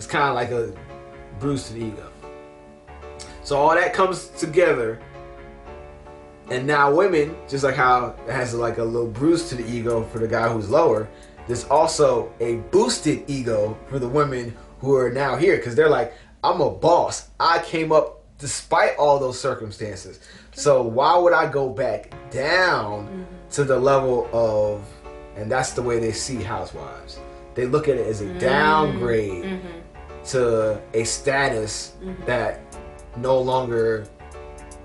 kind of like a bruise to the ego. So all that comes together, and now women, just like how it has like a little bruise to the ego for the guy who's lower, there's also a boosted ego for the women who are now here, because they're like, I'm a boss. I came up despite all those circumstances. So why would I go back down to the level of, and that's the way they see Housewives. They look at it as a downgrade to a status that no longer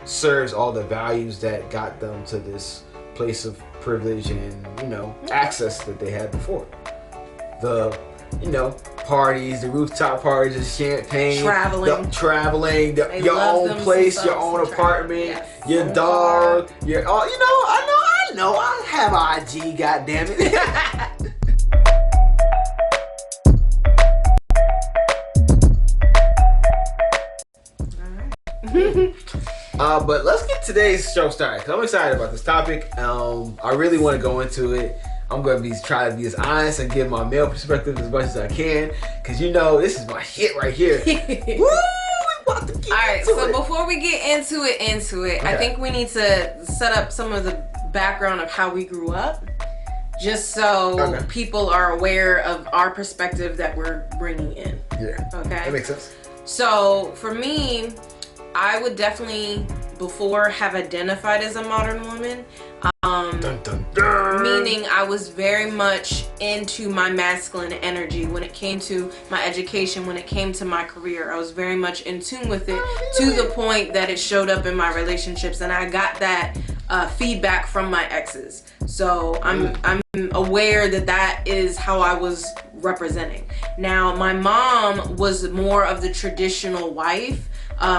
serves all the values that got them to this place of privilege and, you know, access that they had before. The, you know, parties, the rooftop parties, the champagne, traveling, your own place, your own apartment, your dog, your, oh, you know, I have IG, goddammit. But let's get today's show started, because I'm excited about this topic. I really want to go into it. I'm going to try to be as honest and give my male perspective as much as I can, because you know this is my shit right here. Woo! About to get Alright, so before we get into it, okay. I think we need to set up some of the background of how we grew up, just so people are aware of our perspective that we're bringing in. Yeah. Okay. That makes sense. So for me, I would definitely before have identified as a modern woman. Dun, dun, dun. Meaning I was very much into my masculine energy when it came to my education, when it came to my career. I was very much in tune with it to the point that it showed up in my relationships, and I got that feedback from my exes. So I'm aware that that is how I was representing. Now, my mom was more of the traditional wife,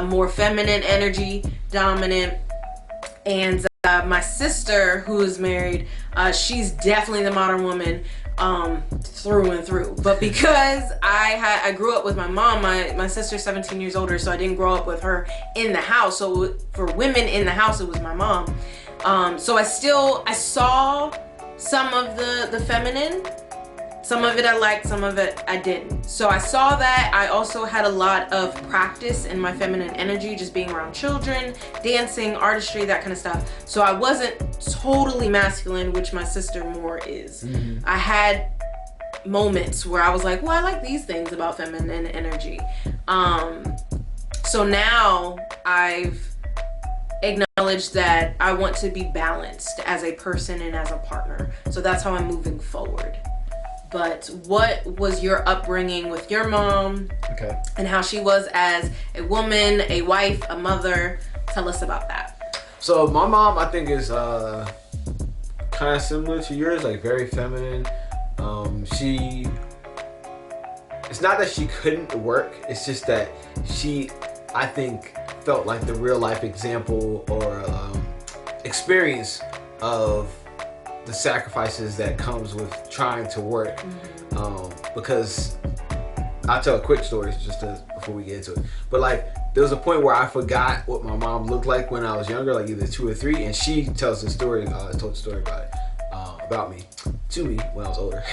more feminine energy, dominant, and my sister, who is married, she's definitely the modern woman through and through. But because I grew up with my mom, my sister's 17 years older, so I didn't grow up with her in the house. So for women in the house, it was my mom. So I saw some of the feminine. Some of it I liked, some of it I didn't. So I saw that. I also had a lot of practice in my feminine energy, just being around children, dancing, artistry, that kind of stuff. So I wasn't totally masculine, which my sister more is. I had moments where I was like, well, I like these things about feminine energy. So now I've acknowledged that I want to be balanced as a person and as a partner. So that's how I'm moving forward. But what was your upbringing with your mom? Okay. And how she was as a woman, a wife, a mother? Tell us about that. So my mom, I think, is kind of similar to yours, like very feminine. It's not that she couldn't work, it's just that she, I think, felt like the real life example or experience of the sacrifices that comes with trying to work. Because I'll tell a quick story before we get into it. But like, there was a point where I forgot what my mom looked like when I was younger, like either 2 or 3, and she tells the story, told the story about me to me when I was older,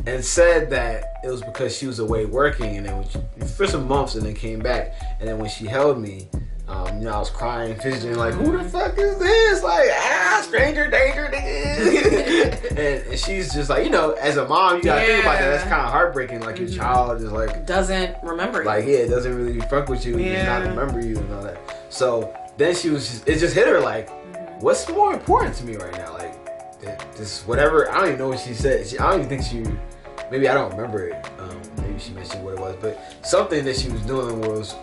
and said that it was because she was away working, and then for some months, and then came back, and then when she held me, you know, I was crying, fidgeting, like, who the fuck is this? Like, stranger danger, nigga. and she's just like, you know, as a mom, you gotta think about that. That's kind of heartbreaking. Like, your child is like, doesn't remember you. Like, it doesn't really fuck with you, does not remember you and all that. So then it just hit her like, what's more important to me right now? Like, this whatever. I don't even know what she said. I don't even think maybe I don't remember it. Maybe she mentioned what it was, but something that she was doing was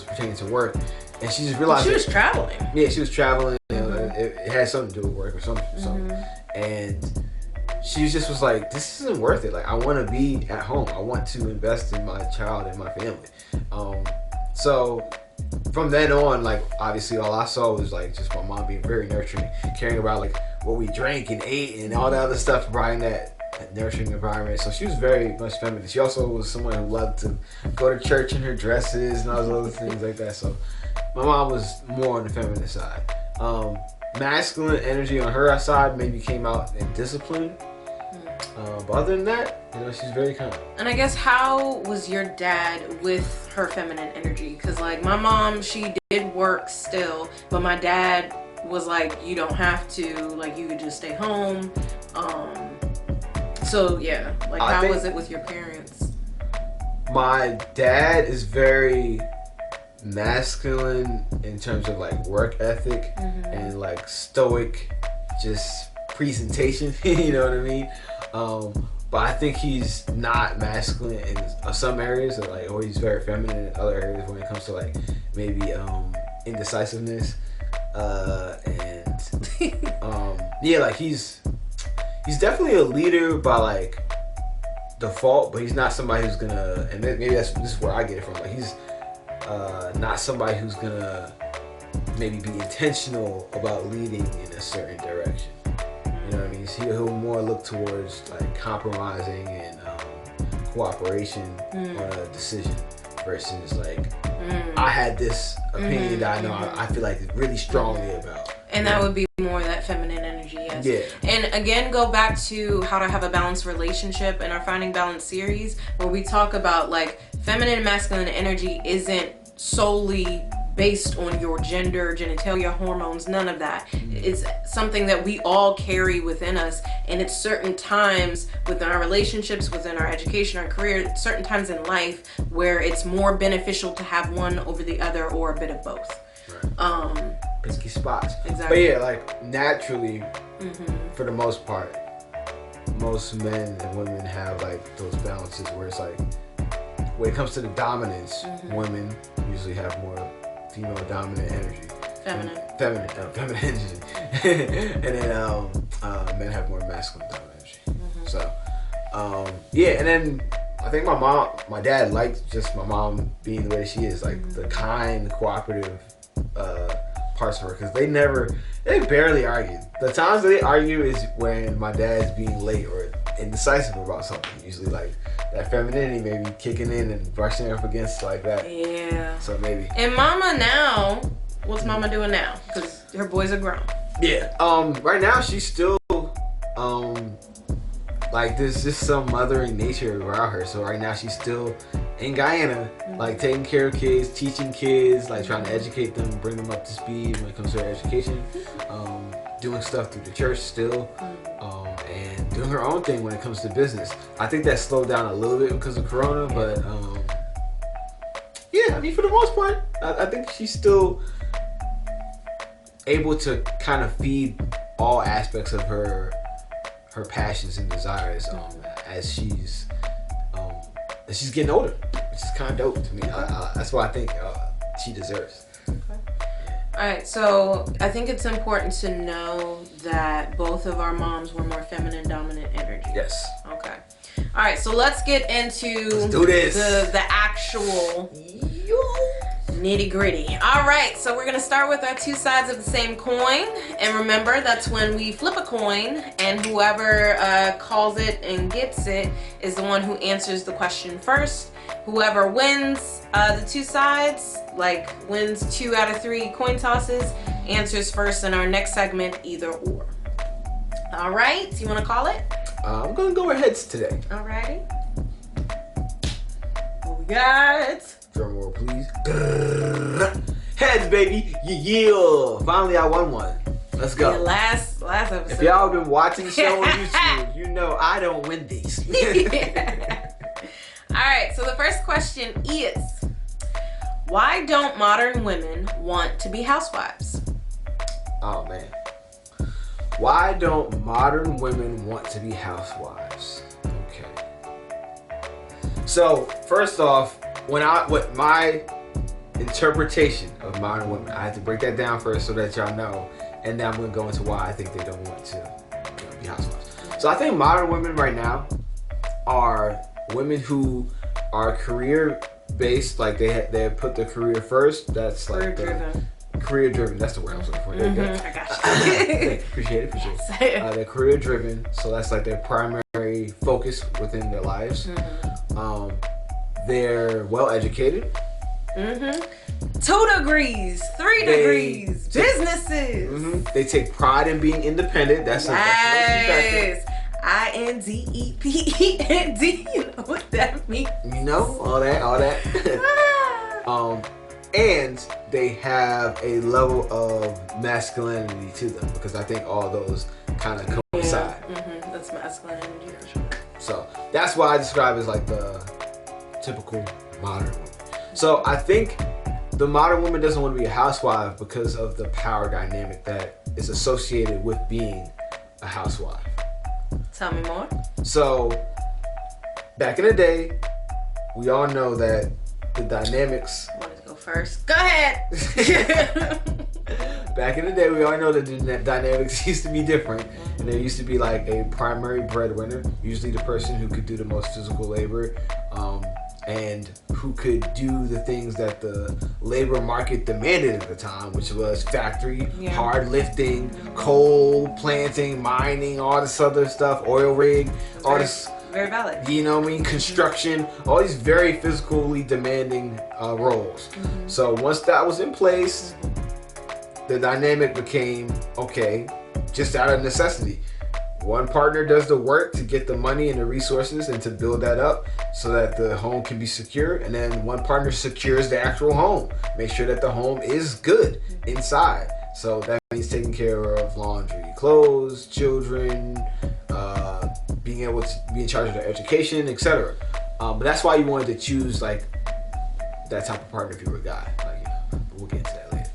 pertaining to work. And she just realized she was traveling. Yeah, she was traveling. You know, it had something to do with work or something. And she just was like, "This isn't worth it. Like, I want to be at home. I want to invest in my child and my family." So from then on, like, obviously, all I saw was like just my mom being very nurturing, caring about like what we drank and ate and all that other stuff, providing that nurturing environment. So she was very much feminine. She also was someone who loved to go to church in her dresses and all those other things like that. So my mom was more on the feminine side. Masculine energy on her side maybe came out in discipline. But other than that, she's very kind. And I guess, how was your dad with her feminine energy? Because, like, my mom, she did work still, but my dad was like, you don't have to, like, you could just stay home. So yeah, like, how was it with your parents? My dad is very masculine in terms of like work ethic and like stoic just presentation. You know what I mean? But I think he's not masculine in some areas, or he's very feminine in other areas when it comes to like maybe indecisiveness and yeah, like he's definitely a leader by like default, but he's not somebody who's gonna, and maybe this is where I get it from. Like, he's not somebody who's gonna maybe be intentional about leading in a certain direction. You know what I mean? So he'll more look towards like compromising and cooperation on a decision versus like I had this opinion that I know I feel like really strongly about. And that would be more that feminine energy, yes. Yeah. And again, go back to How to Have a Balanced Relationship in our Finding Balance series, where we talk about like feminine and masculine energy isn't solely based on your gender, genitalia, hormones, none of that. It's something that we all carry within us, and it's certain times within our relationships, within our education, our career, certain times in life where it's more beneficial to have one over the other or a bit of both. Right. Risky spots. Exactly. But yeah, like naturally, for the most part, most men and women have like those balances where it's like, when it comes to the dominance, women usually have more female dominant energy. Feminine energy. And then men have more masculine dominant energy. So, yeah, and then I think my dad liked just my mom being the way she is, like the kind, cooperative parts of her, because they barely argue. The times that they argue is when my dad's being late or indecisive about something. Usually like that femininity maybe kicking in and brushing up against like that. Yeah. So maybe. And mama now, what's mama doing now? Because her boys are grown. Yeah. Right now she's still like there's just some mothering nature around her. So right now she's still in Guyana, like taking care of kids, teaching kids, like trying to educate them, bring them up to speed when it comes to their education, doing stuff through the church still, and doing her own thing when it comes to business. I think that slowed down a little bit because of Corona, but yeah, I mean, for the most part, I think she's still able to kind of feed all aspects of her passions and desires as she's getting older, which is kind of dope to me. That's what I think she deserves. Okay. All right, so I think it's important to know that both of our moms were more feminine dominant energy. Yes. Okay. All right, so let's get into the actual nitty gritty. All right, so we're gonna start with our two sides of the same coin, and remember that's when we flip a coin, and whoever calls it and gets it is the one who answers the question first. Whoever wins the two sides, like wins 2 out of 3 coin tosses, answers first in our next segment, either or. All right, so you want to call it? I'm gonna go with heads today. All righty. What we got? Drum roll, please. Heads, baby. Yeah. Finally, I won one. Let's go. Yeah, last episode. If y'all been watching the show on YouTube, you know I don't win these. Yeah. All right, so the first question is, why don't modern women want to be housewives? Oh, man. Why don't modern women want to be housewives? Okay. So, first off, what my interpretation of modern women, I have to break that down first so that y'all know, and then I'm going to go into why I think they don't want to be housewives. So I think modern women right now are women who are career based, like they put their career first. That's like career driven. That's the word I was looking for. I got you. Appreciate it. They're career driven, so that's like their primary focus within their lives. They're well educated. 2 degrees, 3 degrees, businesses. They take pride in being independent. That's a yes. INDEPEND. You know what that means? You know, all that. And they have a level of masculinity to them, because I think all those kind of coincide. Mm-hmm. That's masculine energy for sure. So that's why I describe as like the typical modern woman. So I think the modern woman doesn't want to be a housewife because of the power dynamic that is associated with being a housewife. Tell me more. So back in the day, we all know that the dynamics. I want to go first. Go ahead. Back in the day, we all know that the dynamics used to be different, and there used to be like a primary breadwinner, usually the person who could do the most physical labor, and who could do the things that the labor market demanded at the time, which was factory, hard lifting, coal planting, mining, all this other stuff, oil rig, all this. Very valid. You know what I mean? Construction, all these very physically demanding roles. Mm-hmm. So once that was in place, the dynamic became, okay, just out of necessity. One partner does the work to get the money and the resources and to build that up so that the home can be secure. And then one partner secures the actual home. Make sure that the home is good inside. So that means taking care of laundry, clothes, children, being able to be in charge of their education, etc. But that's why you wanted to choose like that type of partner if you were a guy. Like, but we'll get into that later.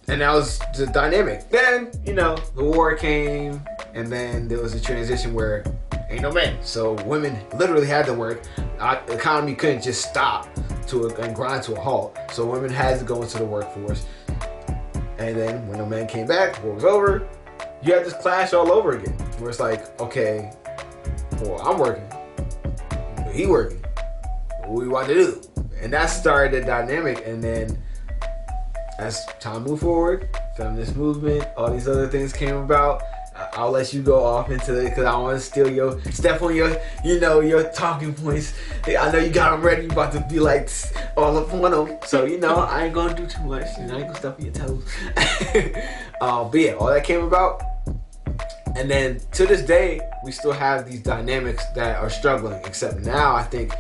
And that was the dynamic. Then, the war came, and then there was a transition where ain't no men. So women literally had to work. Our economy couldn't just stop and grind to a halt. So women had to go into the workforce. And then when the men came back, war was over, you had this clash all over again. Where it's like, okay, well, I'm working. He working. What we want to do? And that started the dynamic. And then as time moved forward, feminist movement, all these other things came about. I'll let you go off into it because I want to steal step on your talking points. I know you got them ready. You about to be like all up on them. So, I ain't going to do too much. I ain't going to step on your toes. But yeah, all that came about. And then to this day, we still have these dynamics that are struggling, except now I think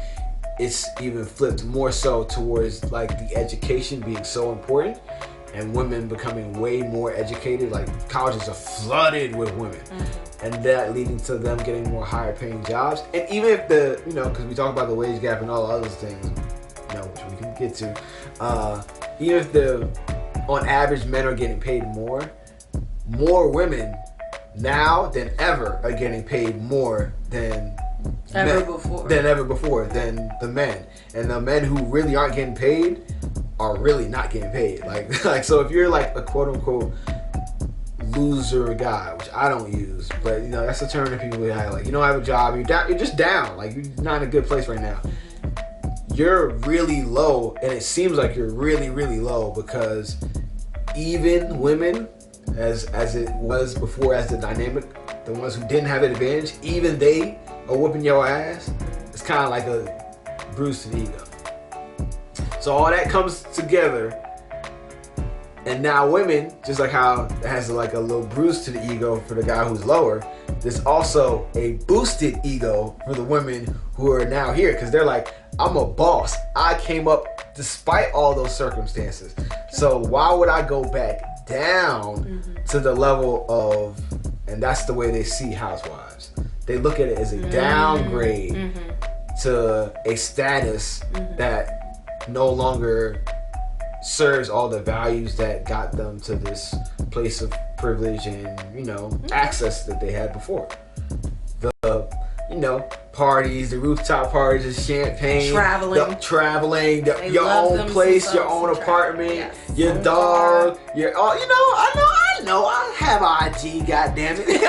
it's even flipped more so towards like the education being so important and women becoming way more educated. Like colleges are flooded with women, and that leading to them getting more higher paying jobs. And even if because we talk about the wage gap and all other things, which we can get to, even if on average men are getting paid more women now than ever are getting paid more than ever before than the men. And the men who really aren't getting paid are really not getting paid. Like so if you're like a quote unquote loser guy, which I don't use, but that's a term that people have, like you don't have a job, you're just down, like you're not in a good place right now. You're really low, and it seems like you're really, really low because even women, as it was before, as the dynamic, the ones who didn't have an advantage, even they are whooping your ass. It's kind of like a bruise to the ego. So all that comes together, and now women, just like how it has like a little bruise to the ego for the guy who's lower, there's also a boosted ego for the women who are now here, because they're like, I'm a boss. I came up despite all those circumstances. So why would I go back down to the level of, and that's the way they see housewives. They look at it as a downgrade to a status that no longer serves all the values that got them to this place of privilege and access that they had before. The parties, the rooftop parties, the champagne, traveling, your own place, your own apartment, your dog, your I know I have IG, goddammit.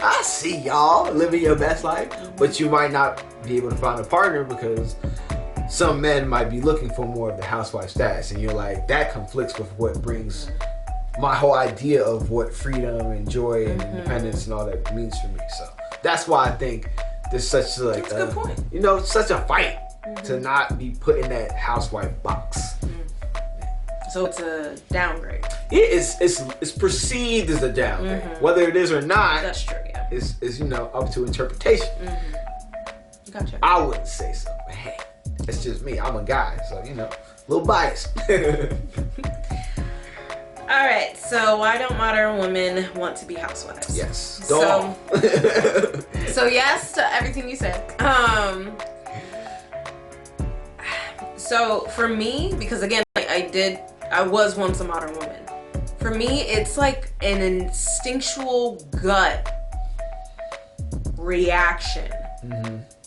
I see y'all living your best life, but you might not be able to find a partner because some men might be looking for more of the housewife status, and you're like, that conflicts with what brings my whole idea of what freedom and joy and independence and all that means for me. So that's why I think there's such such a fight to not be put in that housewife box. So it's a downgrade. It's perceived as a downgrade. Whether it is or not, that's true. Yeah, is up to interpretation. Gotcha. I wouldn't say so. But hey, it's just me. I'm a guy, so a little biased. All right. So why don't modern women want to be housewives? Yes. So yes to everything you said. So for me, because again, I was once a modern woman. For me, it's like an instinctual gut reaction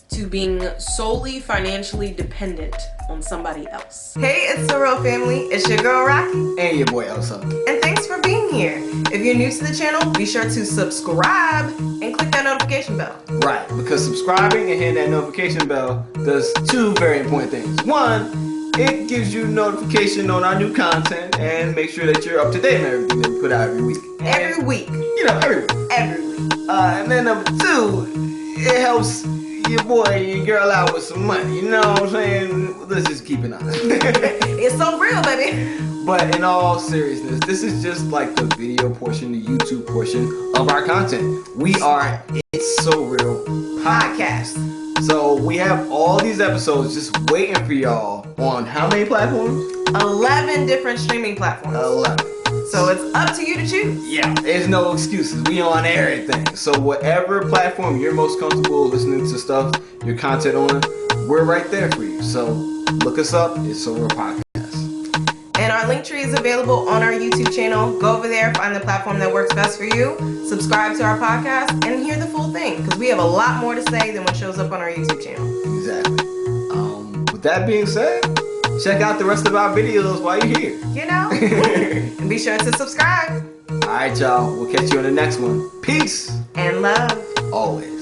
to being solely financially dependent on somebody else. Hey, it's the Real Family. It's your girl Rocqi. And your boy Elsa. And thanks for being here. If you're new to the channel, be sure to subscribe and click that notification bell. Right, because subscribing and hitting that notification bell does two very important things. One, it gives you notification on our new content and make sure that you're up to date on everything that we put out every week. Every week. Every week. Every week. And then number two, it helps your boy and your girl out with some money. You know what I'm saying? Let's just keep it honest. It's so real, baby. But in all seriousness, this is just like the video portion, the YouTube portion of our content. We are It's So Real podcast. So we have all these episodes just waiting for y'all on how many platforms? 11 different streaming platforms. 11. So it's up to you to choose. Yeah, there's no excuses. We on everything. So whatever platform you're most comfortable listening to stuff, your content on, we're right there for you. So look us up. It's So Real podcast. And our link tree is available on our YouTube channel. Go over there, find the platform that works best for you, subscribe to our podcast, and hear the full thing. Because we have a lot more to say than what shows up on our YouTube channel. Exactly. With that being said, check out the rest of our videos while you're here. And be sure to subscribe. Alright, y'all. We'll catch you on the next one. Peace. And love. Always.